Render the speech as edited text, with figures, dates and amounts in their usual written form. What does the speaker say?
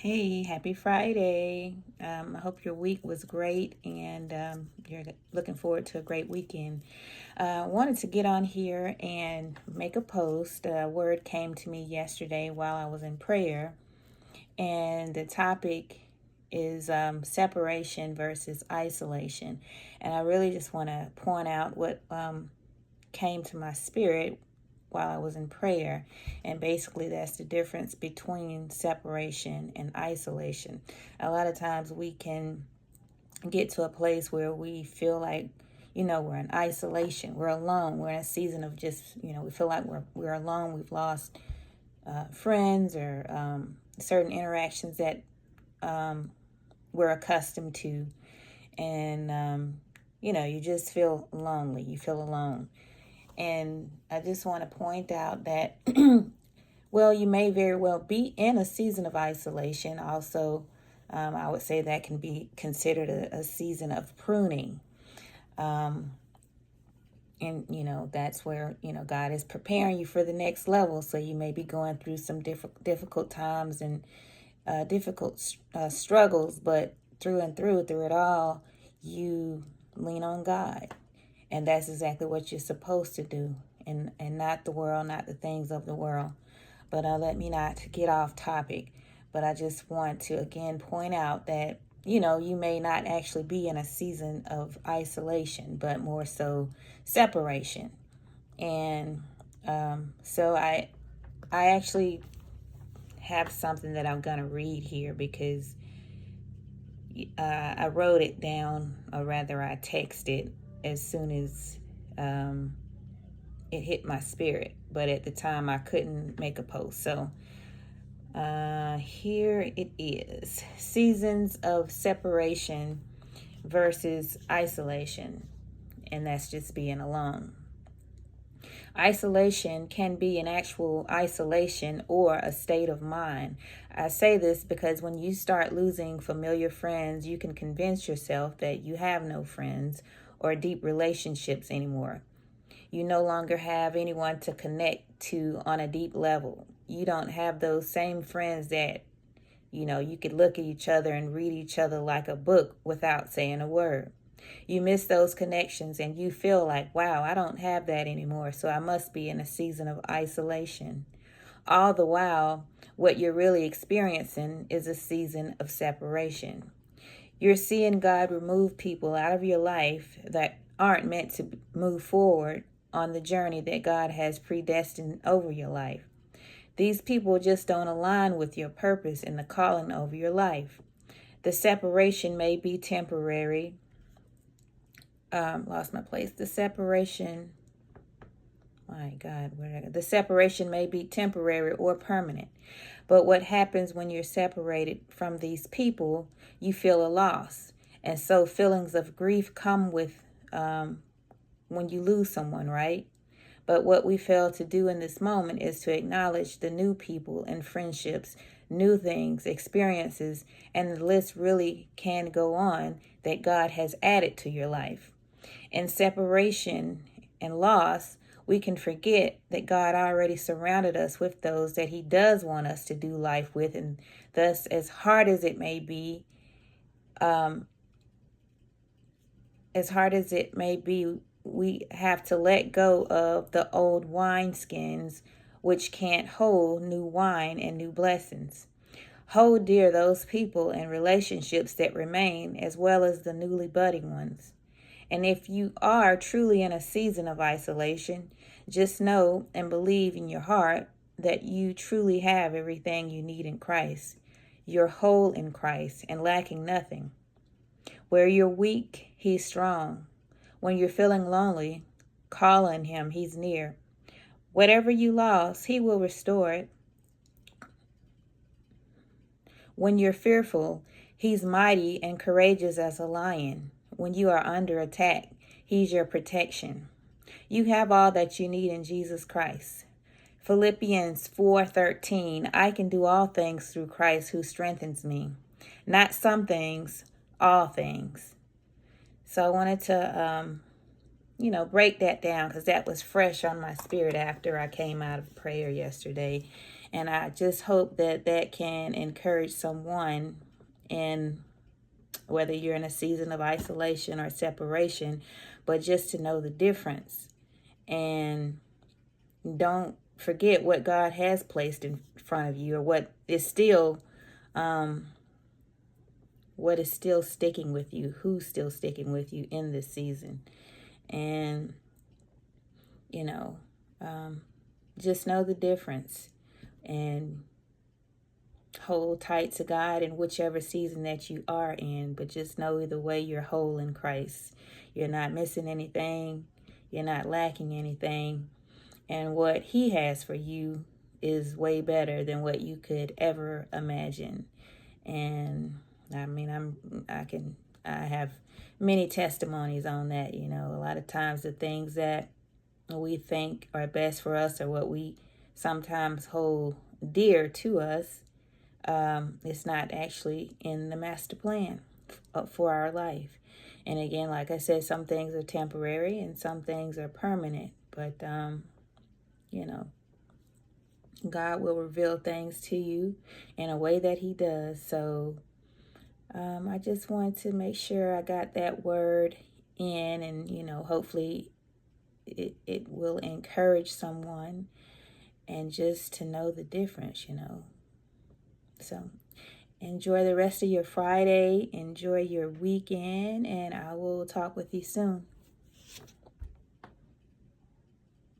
Hey, happy Friday. I hope your week was great and you're looking forward to a great weekend. Wanted to get on here and make a post. A word came to me yesterday while I was in prayer, and the topic is separation versus isolation. And I really just want to point out what came to my spirit while I was in prayer. And basically, that's the difference between separation and isolation. A lot of times we can get to a place where we feel like, we're in isolation, we're alone, we're in a season of just, we feel like we're alone, we've lost friends or certain interactions that we're accustomed to. And, you just feel lonely, you feel alone. And I just want to point out that, well, you may very well be in a season of isolation. Also, I would say that can be considered a season of pruning. Um, and, that's where, God is preparing you for the next level. So you may be going through some difficult times and difficult struggles, but through and through it all, you lean on God. And that's exactly what you're supposed to do, and not the world, not the things of the world. But let me not get off topic. But I just want to again point out that, you may not actually be in a season of isolation, but more so separation. And so I actually have something that I'm going to read here because I wrote it down, or rather, I texted as soon as it hit my spirit. But at the time, I couldn't make a post. So here it is: seasons of separation versus isolation. And that's just being alone. Isolation can be an actual isolation or a state of mind. I say this because when you start losing familiar friends, you can convince yourself that you have no friends or deep relationships anymore. You no longer have anyone to connect to on a deep level. You don't have those same friends that, you could look at each other and read each other like a book without saying a word. You miss those connections and you feel like, wow, I don't have that anymore, so I must be in a season of isolation. All the while, what you're really experiencing is a season of separation. You're seeing God remove people out of your life that aren't meant to move forward on the journey that God has predestined over your life. These people just don't align with your purpose and the calling over your life. The separation may be temporary. Lost my place. The separation, my God, where did I go? The separation may be temporary or permanent. But what happens when you're separated from these people, you feel a loss. And so feelings of grief come with when you lose someone, right? But what we fail to do in this moment is to acknowledge the new people and friendships, new things, experiences, and the list really can go on that God has added to your life. In separation and loss, we can forget that God already surrounded us with those that He does want us to do life with, and thus, as hard as it may be, um, we have to let go of the old wineskins, which can't hold new wine and new blessings. Hold dear those people and relationships that remain, as well as the newly budding ones. And if you are truly in a season of isolation, just know and believe in your heart that you truly have everything you need in Christ. You're whole in Christ and lacking nothing. Where you're weak, He's strong. When you're feeling lonely, call on Him. He's near. Whatever you lost, He will restore it. When you're fearful, He's mighty and courageous as a lion. When you are under attack, He's your protection. You have all that you need in Jesus Christ. Philippians 4:13, I can do all things through Christ who strengthens me. Not some things, all things. So I wanted to, break that down because that was fresh on my spirit after I came out of prayer yesterday. And I just hope that that can encourage someone in whether you're in a season of isolation or separation, but just to know the difference. And don't forget what God has placed in front of you, or um, what is still sticking with you, who's still sticking with you in this season. And, you know, just know the difference and hold tight to God in whichever season that you are in. But just know either way, you're whole in Christ. You're not missing anything. You're not lacking anything. And what He has for you is way better than what you could ever imagine. And I mean, I have many testimonies on that. You know, a lot of times the things that we think are best for us, or what we sometimes hold dear to us, it's not actually in the master plan for our life. And again, like I said, some things are temporary and some things are permanent. But, you know, God will reveal things to you in a way that He does. So I just wanted to make sure I got that word in, and, you know, hopefully it will encourage someone, and just to know the difference, you know. So enjoy the rest of your Friday. Enjoy your weekend, and I will talk with you soon.